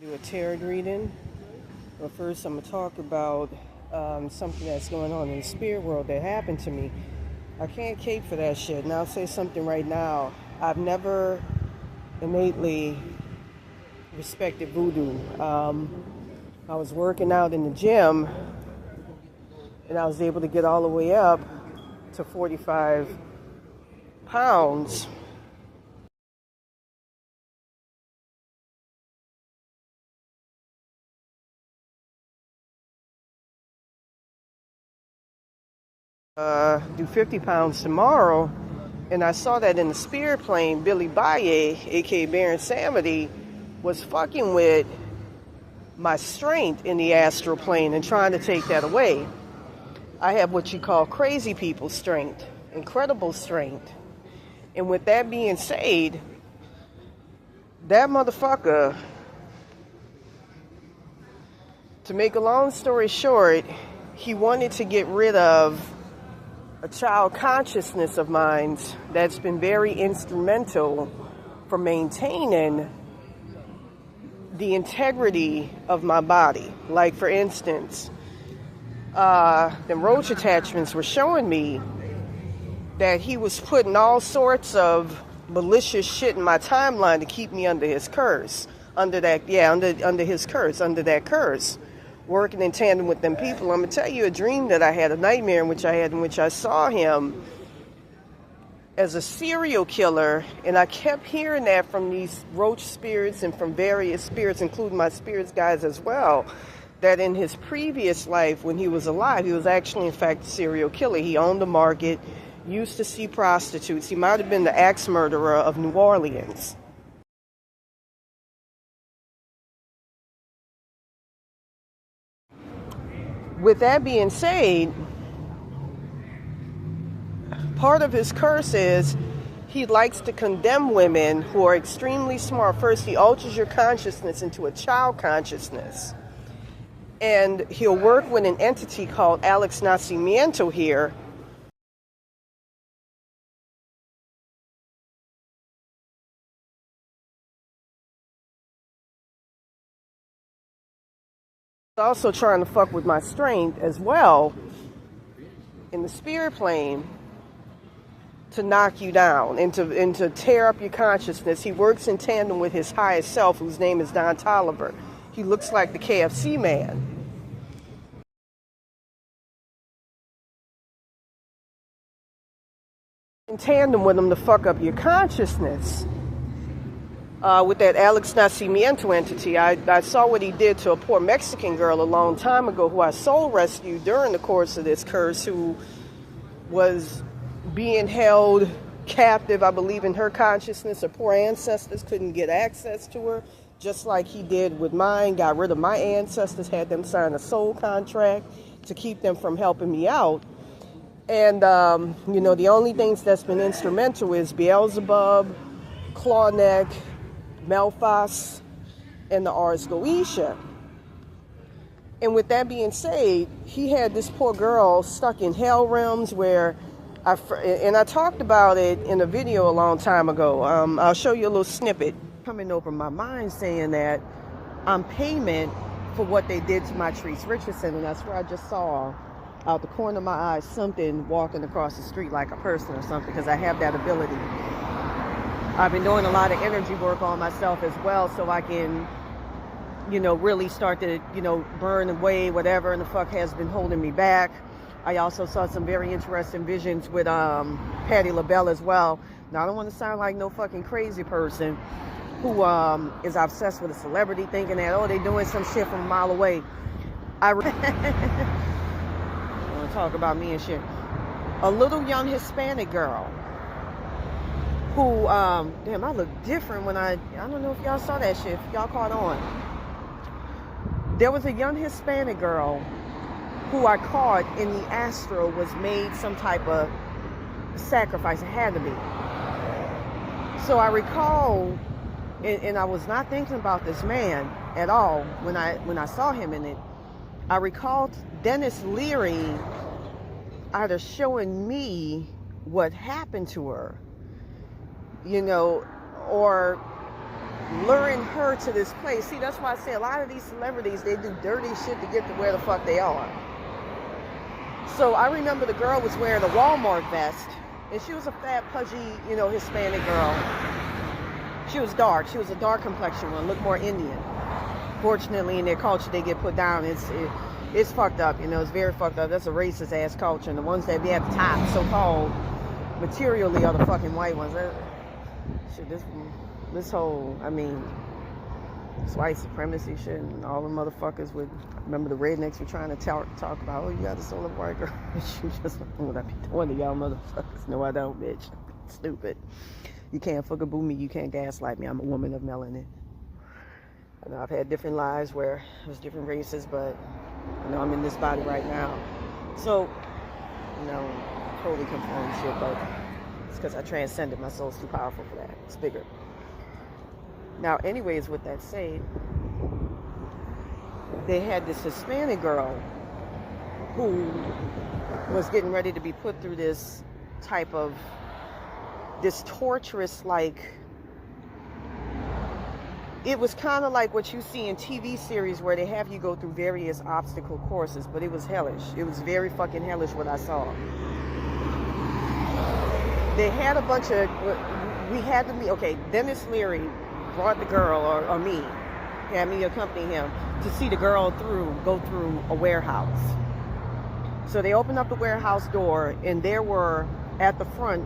Do a tarot reading, but first I'm going to talk about something that's going on in the spirit world that happened to me. I can't cape for that shit, and I'll say something right now. I've never innately respected voodoo. I was working out in the gym, and I was able to get all the way up to 45 pounds. Do 50 pounds tomorrow, and I saw that in the spirit plane, Billy Baille, aka Baron Samedi, was fucking with my strength in the astral plane and trying to take that away. I have what you call crazy people strength, incredible strength. And with that being said, that motherfucker, to make a long story short, he wanted to get rid of a child consciousness of mine that's been very instrumental for maintaining the integrity of my body. Like, for instance, the roach attachments were showing me that he was putting all sorts of malicious shit in my timeline to keep me under his curse. Under that curse. Working in tandem with them people. I'm going to tell you a dream that I had, a nightmare in which I saw him as a serial killer, and I kept hearing that from these roach spirits and from various spirits, including my spirits guides as well, that in his previous life, when he was alive, he was actually, in fact, a serial killer. He owned a market, used to see prostitutes. He might have been the axe murderer of New Orleans. With that being said, part of his curse is he likes to condemn women who are extremely smart. First, he alters your consciousness into a child consciousness. And he'll work with an entity called xxxxtentacion here. Also trying to fuck with my strength as well in the spirit plane to knock you down and to tear up your consciousness. He works in tandem with his highest self, whose name is Don Tolliver. He looks like the KFC man. In tandem with him to fuck up your consciousness. With that xxxxtentacion entity, I saw what he did to a poor Mexican girl a long time ago who I soul rescued during the course of this curse, who was being held captive, I believe, in her consciousness. Her poor ancestors couldn't get access to her, just like he did with mine. Got rid of my ancestors, had them sign a soul contract to keep them from helping me out. And, the only things that's been instrumental is Beelzebub, Clawneck, Melphas, and the Ars Goetia. And with that being said, he had this poor girl stuck in hell realms where I talked about it in a video a long time ago. I'll show you a little snippet coming over my mind saying that I'm payment for what they did to my Treese Richardson, and that's where I just saw out the corner of my eye something walking across the street like a person or something, because I have that ability. I've been doing a lot of energy work on myself as well, so I can, really start to, burn away whatever in the fuck has been holding me back. I also saw some very interesting visions with Patti LaBelle as well. Now, I don't want to sound like no fucking crazy person who is obsessed with a celebrity, thinking that, they're doing some shit from a mile away. I want to talk about me and shit. A little young Hispanic girl who, damn, I look different when I don't know if y'all saw that shit, if y'all caught on. There was a young Hispanic girl who I caught in the astral was made some type of sacrifice. It had to be. So I recall, and I was not thinking about this man at all when I saw him in it. I recalled Dennis Leary either showing me what happened to her, or luring her to this place. See, that's why I say a lot of these celebrities, they do dirty shit to get to where the fuck they are. So I remember the girl was wearing a Walmart vest, and she was a fat, pudgy, you know, Hispanic girl. She was dark. She was a dark complexion one, looked more Indian. Fortunately, in their culture, they get put down. It's fucked up, you know, it's very fucked up. That's a racist ass culture, and the ones that be at the top, so-called, materially, are the fucking white ones. Shit, this whole, I mean, this white supremacy shit, and all the motherfuckers would, remember the rednecks were trying to talk about, oh, you got a soul of white girl. You just, what I be doing to y'all motherfuckers? No, I don't, bitch. Stupid. You can't fuckaboo me, you can't gaslight me. I'm a woman of melanin. You know, I've had different lives where there's different races, but, you know, I'm in this body right now. So, you know, totally confirmed shit, but it's because I transcended. My soul's too powerful for that. It's bigger. Now, anyways, with that said, they had this Hispanic girl who was getting ready to be put through this type of, this torturous, like, it was kind of like what you see in TV series where they have you go through various obstacle courses, but it was hellish. It was very fucking hellish what I saw. They had a bunch of, we had to meet, okay, Dennis Leary brought the girl, or me, had me accompany him to see the girl go through a warehouse. So they opened up the warehouse door, and there were, at the front,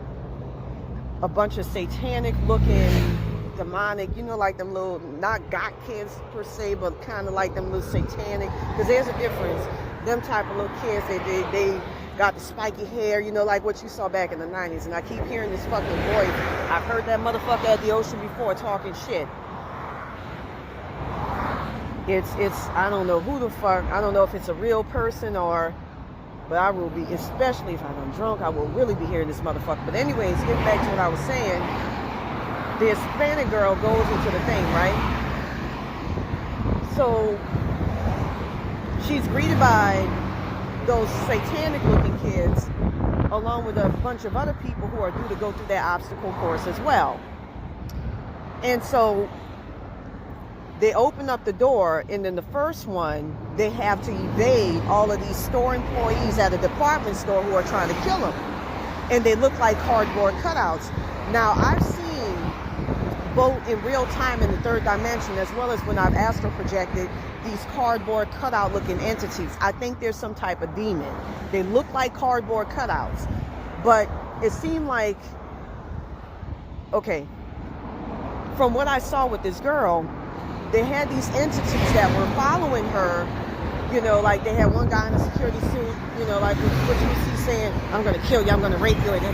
a bunch of satanic looking, demonic, you know, like them little, not got kids per se, but kind of like them little satanic, because there's a difference. Them type of little kids, they got the spiky hair, you know, like what you saw back in the 90s. And I keep hearing this fucking voice. I've heard that motherfucker at the Oshun before talking shit. It's, I don't know who the fuck, I don't know if it's a real person or, but I will be, especially if I'm drunk, I will really be hearing this motherfucker. But anyways, getting back to what I was saying, the Hispanic girl goes into the thing, right? So she's greeted by those satanic looking kids along with a bunch of other people who are due to go through that obstacle course as well. And so they open up the door, and then the first one, they have to evade all of these store employees at a department store who are trying to kill them. And they look like cardboard cutouts. Now, I've seen both in real time in the third dimension, as well as when I've astral projected, these cardboard cutout looking entities. I think there's some type of demon. They look like cardboard cutouts. But it seemed like, okay, from what I saw with this girl, they had these entities that were following her, you know, like they had one guy in a security suit, you know, like what you see saying, I'm going to kill you, I'm going to rape you, and he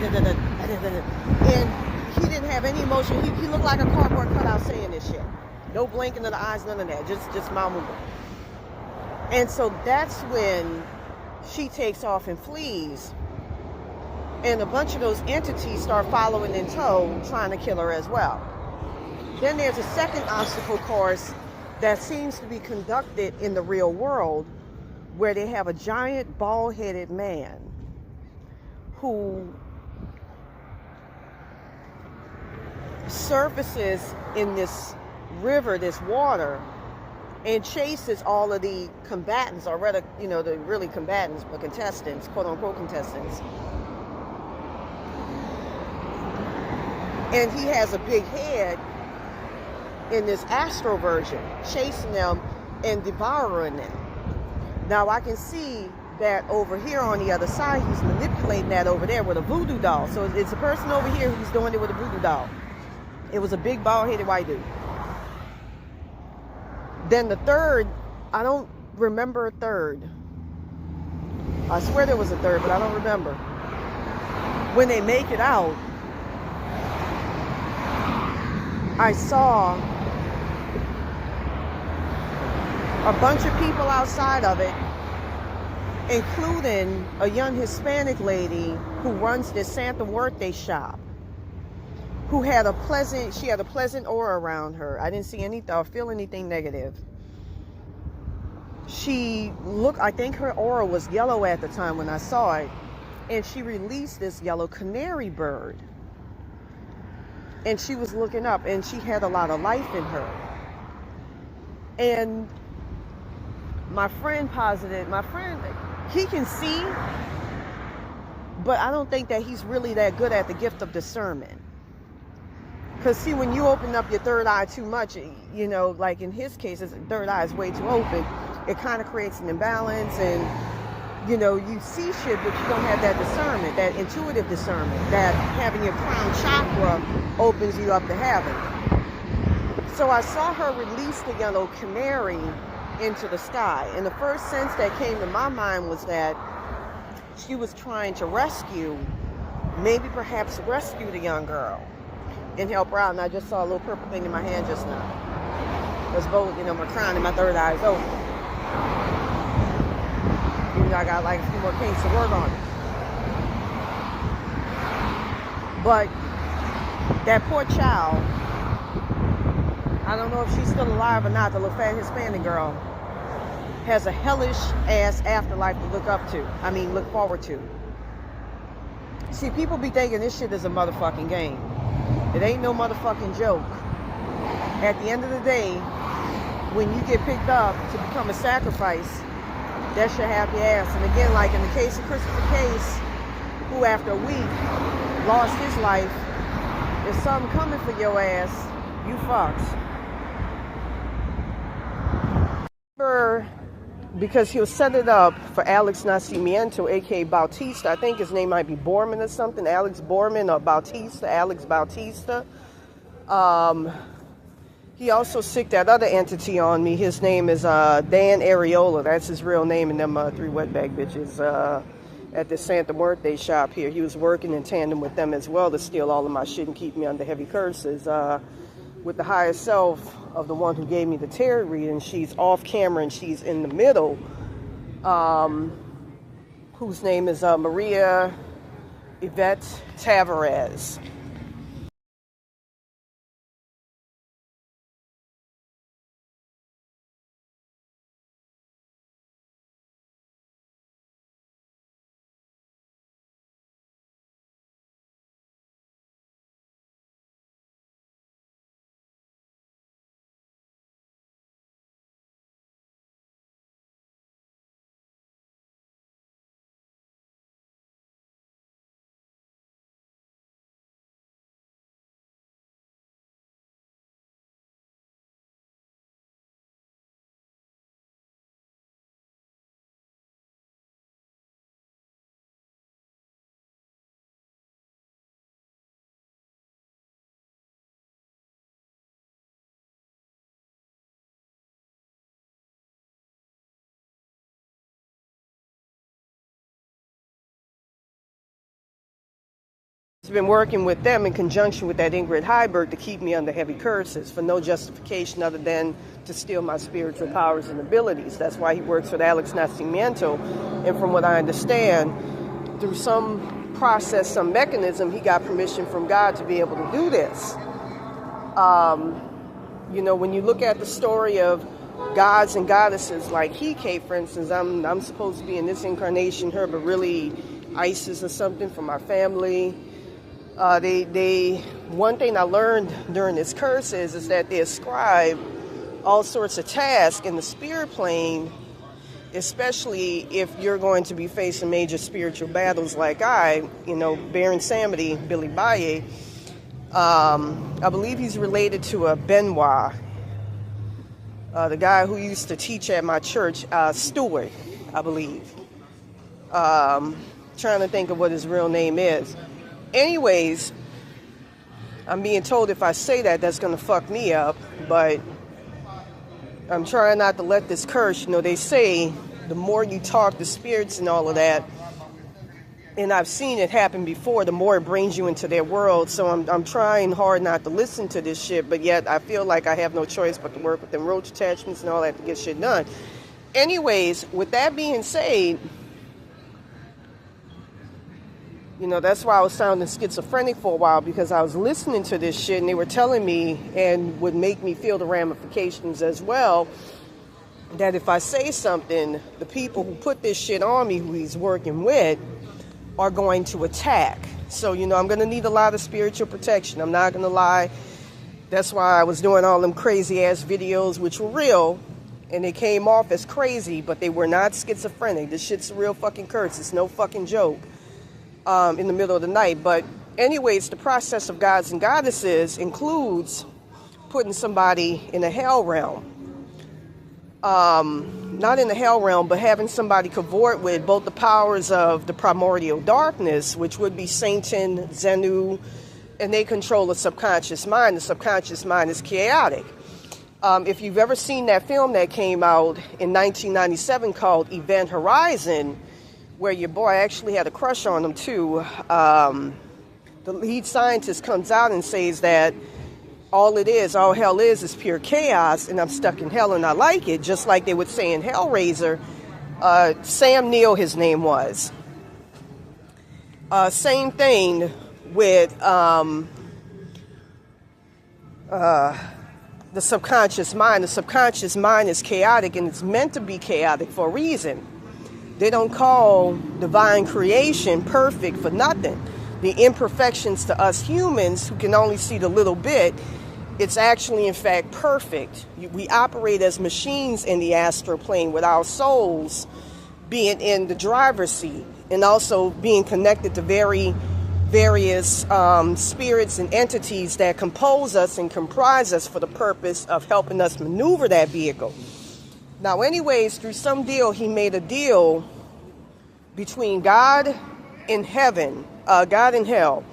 didn't have any emotion. He looked like a cardboard cutout saying this shit. No blinking of the eyes, none of that, just mouth movement. And so that's when she takes off and flees, and a bunch of those entities start following in tow, trying to kill her as well. Then there's a second obstacle course that seems to be conducted in the real world, where they have a giant bald-headed man who surfaces in this river, this water, and chases all of the combatants, or rather, you know, the really combatants, but contestants, quote-unquote contestants. And he has a big head in this astral version, chasing them and devouring them. Now I can see that over here on the other side, he's manipulating that over there with a voodoo doll. So it's a person over here who's doing it with a voodoo doll. It was a big bald-headed white dude. Then the third, I don't remember a third. I swear there was a third, but I don't remember. When they make it out, I saw a bunch of people outside of it, including a young Hispanic lady who runs this Santa Muerte shop, who had she had a pleasant aura around her. I didn't see anything or feel anything negative. She looked, I think her aura was yellow at the time when I saw it, and she released this yellow canary bird. And she was looking up, and she had a lot of life in her. And my friend posited, he can see, but I don't think that he's really that good at the gift of discernment. Because see, when you open up your third eye too much, you know, like in his case, his third eye is way too open. It kind of creates an imbalance, and you know, you see shit, but you don't have that discernment, that intuitive discernment, that having your crown chakra opens you up to heaven. So I saw her release the yellow canary into the sky. And the first sense that came to my mind was that she was trying to rescue, maybe perhaps rescue the young girl and help her out. And I just saw a little purple thing in my hand just now. Because both, you know, my crown and my third eye is open. Even though I got like a few more kinks to work on. But that poor child, I don't know if she's still alive or not, the little fat Hispanic girl, has a hellish ass afterlife to look forward to. See, people be thinking this shit is a motherfucking game. It ain't no motherfucking joke. At the end of the day, when you get picked up to become a sacrifice, that's your happy ass. And again, like in the case of Christopher Case, who after a week lost his life, there's something coming for your ass, you fucks. Because he'll set it up for Alex Nascimento, aka Bautista. I think his name might be Borman or something. Alex Borman or Bautista, Alex Bautista. He also sicked that other entity on me. His name is Dan Areola. That's his real name, and them three wetback bitches at the Santa Muerte shop here. He was working in tandem with them as well to steal all of my shit and keep me under heavy curses. With the higher self of the one who gave me the tarot reading, she's off camera and she's in the middle, whose name is Maria Yvette Tavares. I've been working with them in conjunction with that Ingrid Heiberg to keep me under heavy curses for no justification other than to steal my spiritual powers and abilities. That's why he works with Alex Nascimento. And from what I understand, through some process, some mechanism, he got permission from God to be able to do this. You know, when you look at the story of gods and goddesses like Hekate, for instance, I'm supposed to be in this incarnation her, but really Isis or something from my family. One thing I learned during this curse is that they ascribe all sorts of tasks in the spirit plane, especially if you're going to be facing major spiritual battles like Baron Samedi, Billy Baille. I believe he's related to a Benoit, the guy who used to teach at my church, Stuart, I believe. Trying to think of what his real name is. Anyways, I'm being told if I say that, that's going to fuck me up, but I'm trying not to let this curse, they say the more you talk to spirits and all of that, and I've seen it happen before, the more it brings you into their world, so I'm trying hard not to listen to this shit, but yet I feel like I have no choice but to work with them roach attachments and all that to get shit done. Anyways, with that being said, that's why I was sounding schizophrenic for a while, because I was listening to this shit and they were telling me, and would make me feel the ramifications as well, that if I say something, the people who put this shit on me, who he's working with, are going to attack. So, I'm going to need a lot of spiritual protection. I'm not going to lie. That's why I was doing all them crazy-ass videos, which were real, and they came off as crazy, but they were not schizophrenic. This shit's a real fucking curse. It's no fucking joke in the middle of the night. But anyways, the process of gods and goddesses includes putting somebody in a hell realm. Not in the hell realm, but having somebody cavort with both the powers of the primordial darkness, which would be Satan, Zenu, and they control the subconscious mind. The subconscious mind is chaotic. If you've ever seen that film that came out in 1997 called Event Horizon, where your boy actually had a crush on him too, the lead scientist comes out and says that all hell is pure chaos, and I'm stuck in hell and I like it, just like they would say in Hellraiser. Sam Neill, his name was. Same thing with the subconscious mind. The subconscious mind is chaotic, and it's meant to be chaotic for a reason. They don't call divine creation perfect for nothing. The imperfections to us humans, who can only see the little bit, it's actually, in fact, perfect. We operate as machines in the astral plane, with our souls being in the driver's seat and also being connected to various spirits and entities that compose us and comprise us for the purpose of helping us maneuver that vehicle. Now, anyways, through some deal, he made a deal between God and heaven, God and hell.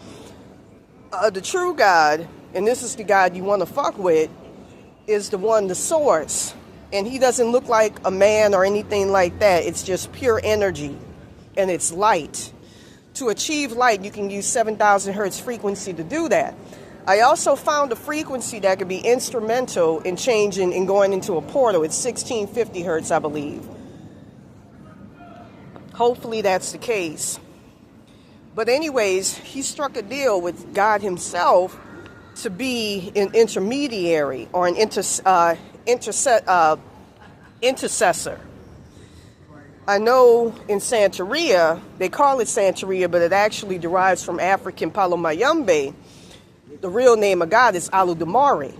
The true God, and this is the God you want to fuck with, is the source. And he doesn't look like a man or anything like that. It's just pure energy, and it's light. To achieve light, you can use 7,000 hertz frequency to do that. I also found a frequency that could be instrumental in changing and going into a portal. It's 1650 hertz, I believe. Hopefully that's the case. But anyways, he struck a deal with God himself to be an intermediary or an intercessor. I know in Santeria, they call it Santeria, but it actually derives from African Palomayambe. The real name of God is Aludamare.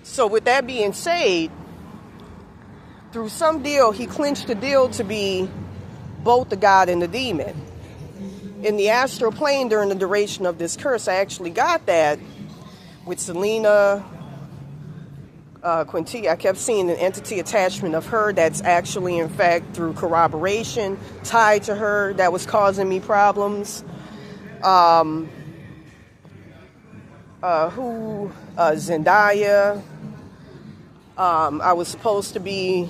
So with that being said, through some deal, he clinched the deal to be both the God and the demon. In the astral plane during the duration of this curse, I actually got that with Selena Quinty. I kept seeing an entity attachment of her that's actually, in fact, through corroboration, tied to her, that was causing me problems. Zendaya. I was supposed to be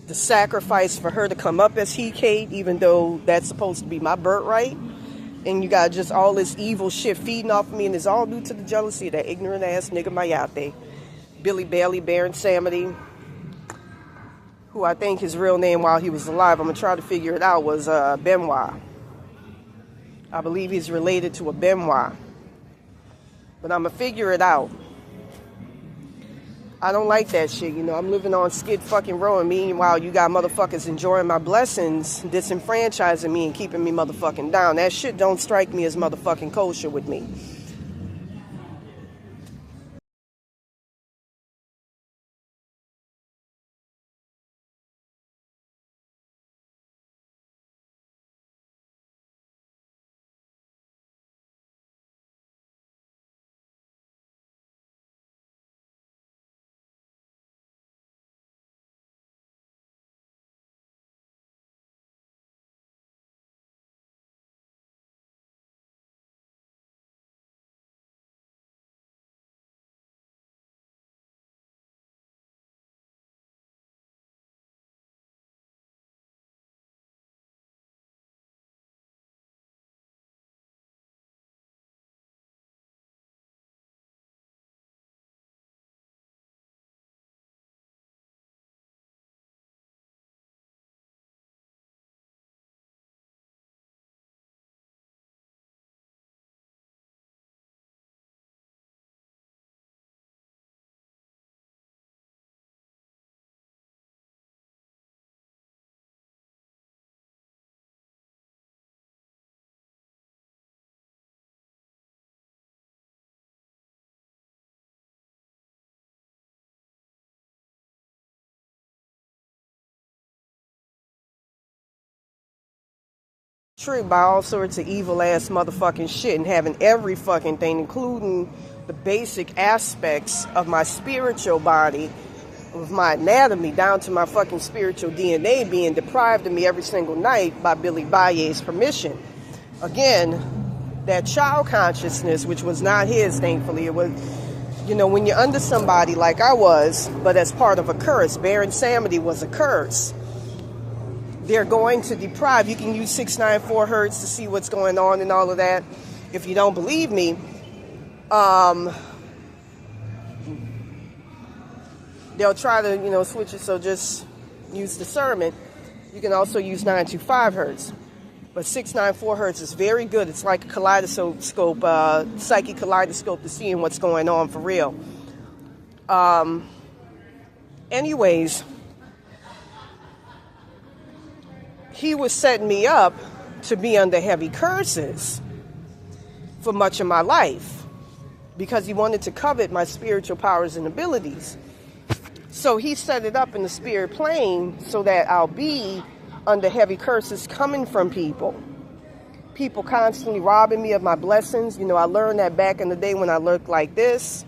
the sacrifice for her to come up as Hekate, even though that's supposed to be my birthright. And you got just all this evil shit feeding off of me, and it's all due to the jealousy of that ignorant ass nigga Mayate. Billy Baille, Baron Samedi, who I think his real name while he was alive, I'm going to try to figure it out, was Benoit. I believe he's related to a Benoit. But I'm going to figure it out. I don't like that shit, I'm living on Skid fucking Row, and meanwhile you got motherfuckers enjoying my blessings, disenfranchising me and keeping me motherfucking down. That shit don't strike me as motherfucking kosher with me. tricked by all sorts of evil ass motherfucking shit and having every fucking thing, including the basic aspects of my spiritual body, of my anatomy, down to my fucking spiritual DNA being deprived of me every single night by Billy Baille's permission. Again, that child consciousness, which was not his, thankfully, it was, you know, when you're under somebody like I was, but as part of a curse, Baron Samedi was a curse. They're going to deprive. You can use 694 hertz to see what's going on and all of that. If you don't believe me, they'll try to, you know, switch it, so just use discernment. You can also use 925 hertz. But 694 hertz is very good. It's like a kaleidoscope, psychic kaleidoscope to seeing what's going on for real. Anyways, he was setting me up to be under heavy curses for much of my life because he wanted to covet my spiritual powers and abilities. So he set it up in the spirit plane so that I'll be under heavy curses coming from people. People constantly robbing me of my blessings. You know, I learned that back in the day when I looked like this.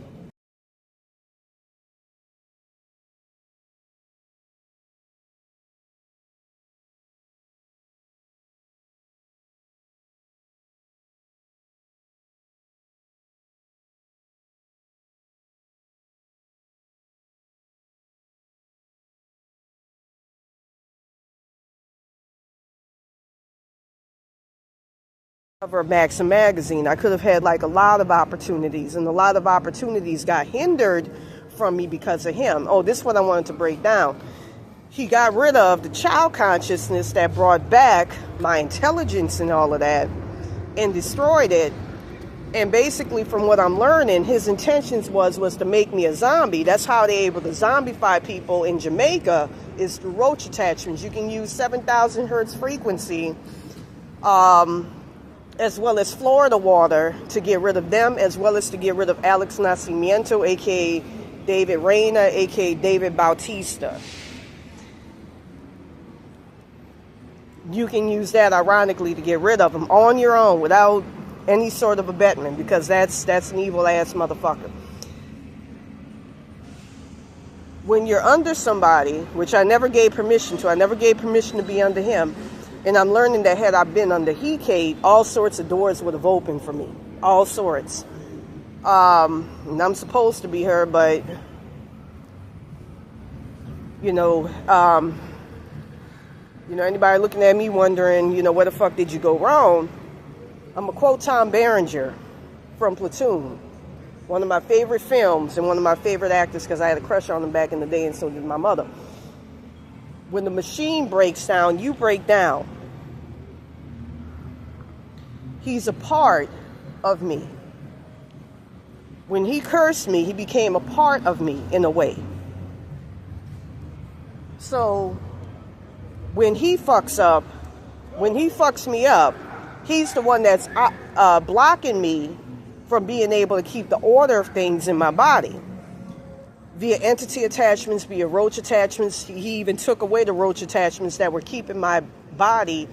Cover of Maxim magazine. I could have had like a lot of opportunities, and a lot of opportunities got hindered from me because of him. Oh, this is what I wanted to break down. He got rid of the child consciousness that brought back my intelligence and all of that and destroyed it. And basically, from what I'm learning, his intentions was to make me a zombie. That's how they're able to zombify people in Jamaica, is through roach attachments. You can use 7,000 hertz frequency, as well as Florida water, to get rid of them, as well as to get rid of Alex Nacimiento, a.k.a. David Reyna, a.k.a. David Bautista. You can use that, ironically, to get rid of them on your own without any sort of abetment, because that's an evil-ass motherfucker. When you're under somebody, which I never gave permission to, I never gave permission to be under him, and I'm learning that had I been under Hekate, all sorts of doors would have opened for me. All sorts. And I'm supposed to be her, but, you know, anybody looking at me wondering, you know, where the fuck did you go wrong? I'm going to quote Tom Berenger from Platoon. One of my favorite films and one of my favorite actors, because I had a crush on him back in the day, and so did my mother. When the machine breaks down, you break down. He's a part of me. When he cursed me, he became a part of me in a way. So when he fucks me up, he's the one that's blocking me from being able to keep the order of things in my body. Via entity attachments, via roach attachments. He even took away the roach attachments that were keeping my body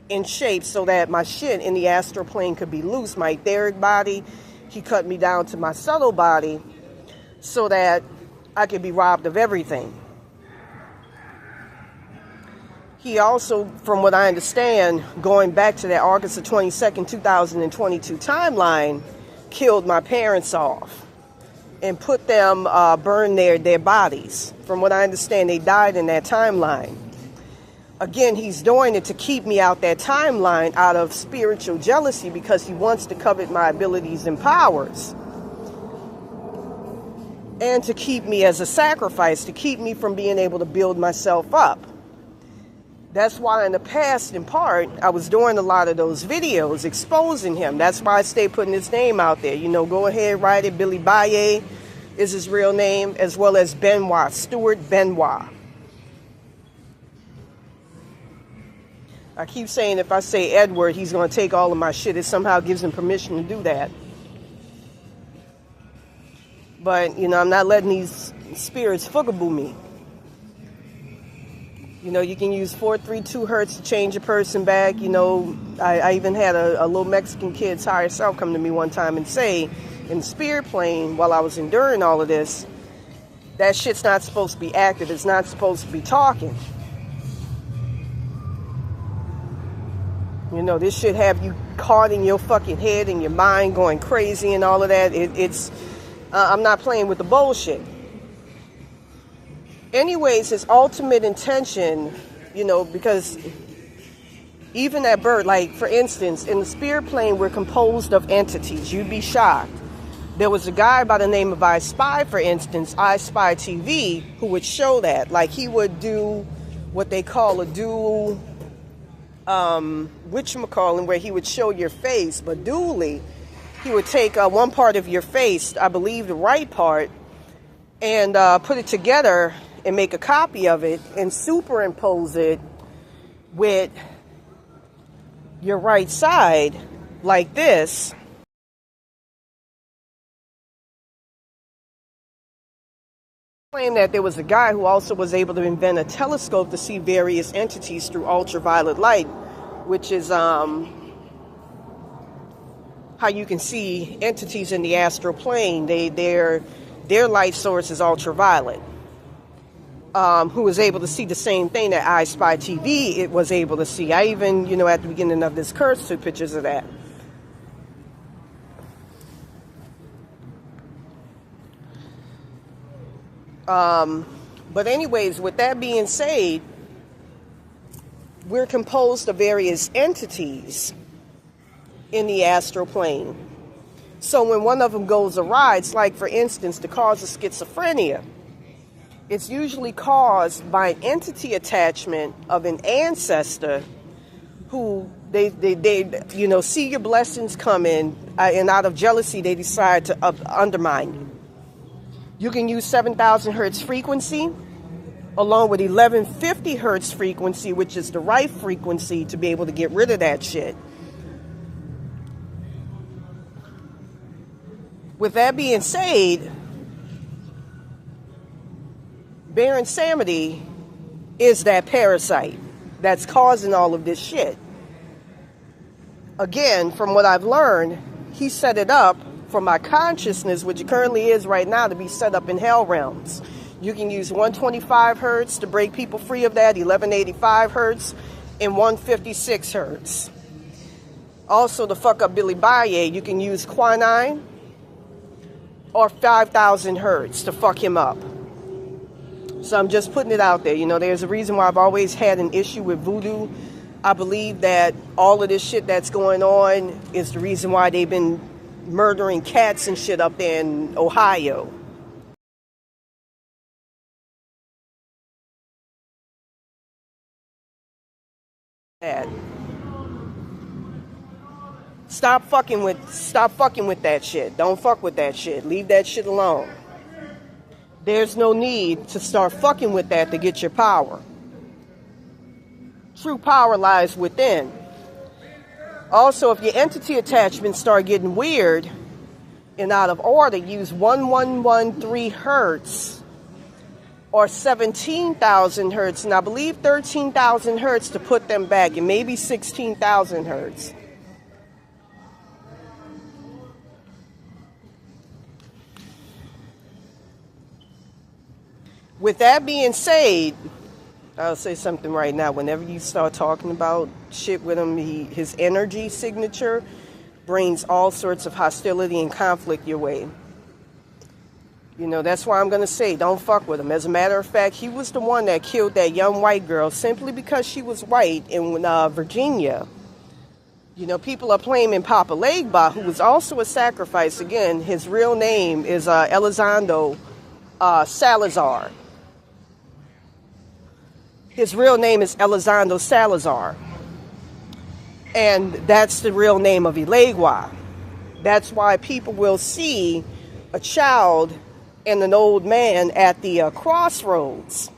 in shape so that my shit in the astral plane could be loose. My etheric body, he cut me down to my subtle body so that I could be robbed of everything. He also, from what I understand, going back to that August the 22nd, 2022 timeline, killed my parents off and put them, burn their bodies. From what I understand, they died in that timeline. Again, he's doing it to keep me out that timeline out of spiritual jealousy, because he wants to covet my abilities and powers. And to keep me as a sacrifice, to keep me from being able to build myself up. That's why in the past, in part, I was doing a lot of those videos exposing him. That's why I stay putting his name out there. You know, go ahead, write it. Billy Baille is his real name, as well as Benoit, Stuart Benoit. I keep saying if I say Edward, he's going to take all of my shit. It somehow gives him permission to do that. But, you know, I'm not letting these spirits fuckaboo me. You know, you can use 432 hertz to change a person back. You know, I even had a little Mexican kid's higher self come to me one time and say, in the spirit plane, while I was enduring all of this, that shit's not supposed to be active. It's not supposed to be talking. You know, this shit have you caught in your fucking head and your mind going crazy and all of that. I'm not playing with the bullshit. Anyways, his ultimate intention, you know, because even at birth, like, for instance, in the spirit plane, we're composed of entities. You'd be shocked. There was a guy by the name of I Spy, for instance, I Spy TV, who would show that. Like, he would do what they call a dual, whatchamacallit, where he would show your face, but dually, he would take one part of your face, I believe the right part, and put it together and make a copy of it and superimpose it with your right side like this. Claim that there was a guy who also was able to invent a telescope to see various entities through ultraviolet light, which is how you can see entities in the astral plane. Their light source is ultraviolet. Who was able to see the same thing that I Spy TV it was able to see. I even, you know, at the beginning of this curse took pictures of that. But anyways, with that being said, we're composed of various entities in the astral plane. So when one of them goes awry, it's like, for instance, the cause of schizophrenia. It's usually caused by an entity attachment of an ancestor who they you know, see your blessings coming, and out of jealousy they decide to undermine you. You can use 7,000 hertz frequency along with 1150 hertz frequency, which is the right frequency to be able to get rid of that shit. With that being said, Baron Samedi is that parasite that's causing all of this shit. Again, from what I've learned, he set it up for my consciousness, which it currently is right now, to be set up in hell realms. You can use 125 hertz to break people free of that, 1185 hertz, and 156 hertz. Also, to fuck up Billy Baille, you can use quinine or 5,000 hertz to fuck him up. So I'm just putting it out there. You know, there's a reason why I've always had an issue with voodoo. I believe that all of this shit that's going on is the reason why they've been murdering cats and shit up there in Ohio. Stop fucking with that shit. Don't fuck with that shit. Leave that shit alone. There's no need to start fucking with that to get your power. True power lies within. Also, if your entity attachments start getting weird and out of order, use 1113 hertz or 17,000 hertz, and I believe 13,000 hertz to put them back, and maybe 16,000 hertz. With that being said, I'll say something right now. Whenever you start talking about shit with him, his energy signature brings all sorts of hostility and conflict your way. You know, that's why I'm going to say, don't fuck with him. As a matter of fact, he was the one that killed that young white girl simply because she was white in Virginia. You know, people are claiming Papa Elegua, who was also a sacrifice. Again, his real name is Elizondo Salazar. His real name is Elizondo Salazar. And that's the real name of Elegua. That's why people will see a child and an old man at the crossroads.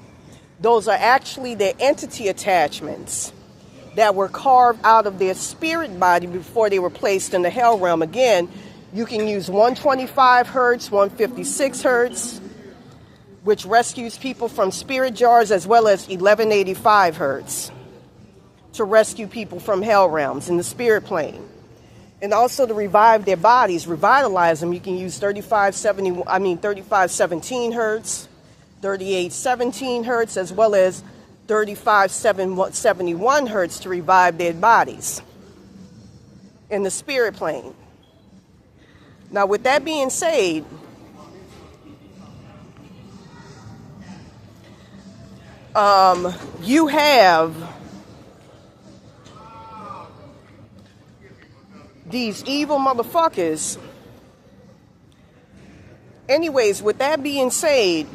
Those are actually their entity attachments that were carved out of their spirit body before they were placed in the hell realm. Again, you can use 125 hertz, 156 hertz, which rescues people from spirit jars, as well as 1185 hertz to rescue people from hell realms in the spirit plane. And also to revive their bodies, revitalize them, you can use 3517 hertz, 3817 hertz, as well as 3571 hertz to revive their bodies in the spirit plane. Now, with that being said, you have these evil motherfuckers. Anyways, with that being said,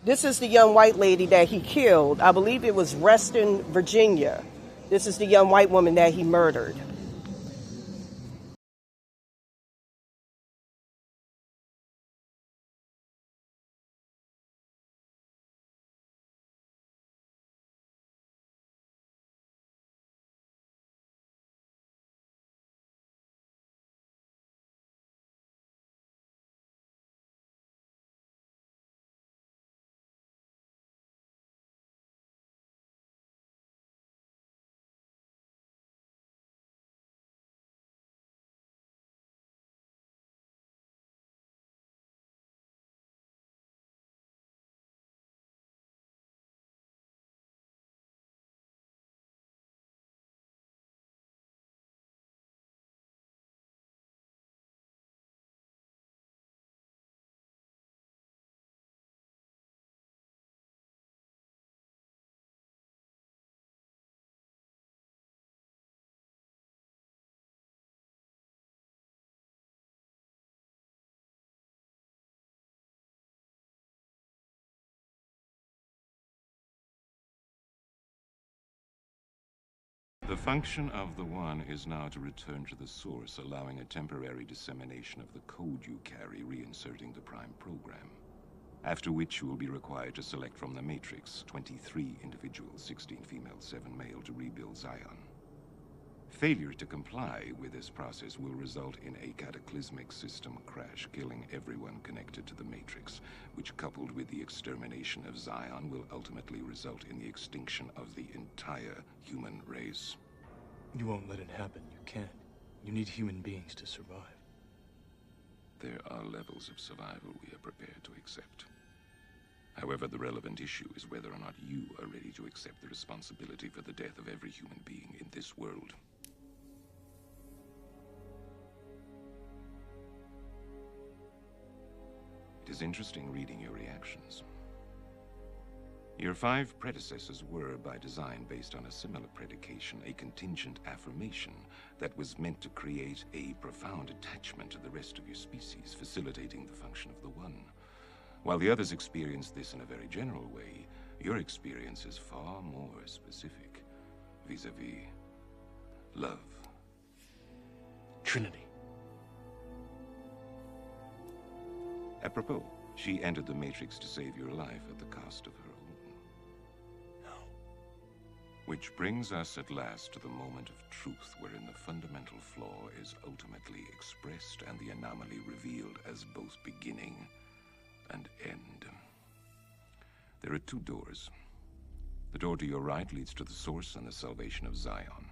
this is the young white lady that he killed. I believe it was Reston, Virginia. This is the young white woman that he murdered. The function of the One is now to return to the source, allowing a temporary dissemination of the code you carry, reinserting the Prime program. After which you will be required to select from the Matrix 23 individuals, 16 female, 7 male, to rebuild Zion. Failure to comply with this process will result in a cataclysmic system crash, killing everyone connected to the Matrix, which, coupled with the extermination of Zion, will ultimately result in the extinction of the entire human race. You won't let it happen. You can't. You need human beings to survive. There are levels of survival we are prepared to accept. However, the relevant issue is whether or not you are ready to accept the responsibility for the death of every human being in this world. It is interesting reading your reactions. Your 5 predecessors were, by design, based on a similar predication, a contingent affirmation that was meant to create a profound attachment to the rest of your species, facilitating the function of the One. While the others experienced this in a very general way, your experience is far more specific, vis-a-vis love. Trinity. Apropos, she entered the Matrix to save your life at the cost of her own. No. Which brings us at last to the moment of truth, wherein the fundamental flaw is ultimately expressed and the anomaly revealed as both beginning and end. There are 2 doors. The door to your right leads to the source and the salvation of Zion.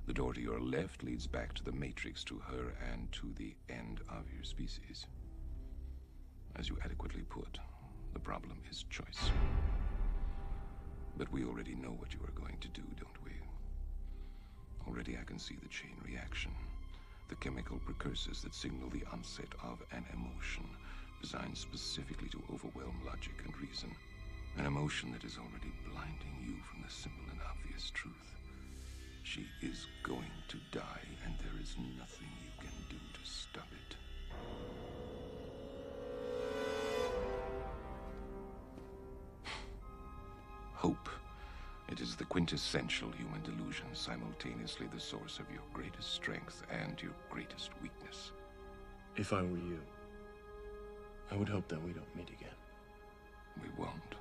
The door to your left leads back to the Matrix, to her, and to the end of your species. As you adequately put, the problem is choice. But we already know what you are going to do, don't we? Already I can see the chain reaction, the chemical precursors that signal the onset of an emotion, designed specifically to overwhelm logic and reason. An emotion that is already blinding you from the simple and obvious truth. She is going to die, and there is nothing you can do to stop it. Hope. It is the quintessential human delusion, simultaneously the source of your greatest strength and your greatest weakness. If I were you, I would hope that we don't meet again. We won't.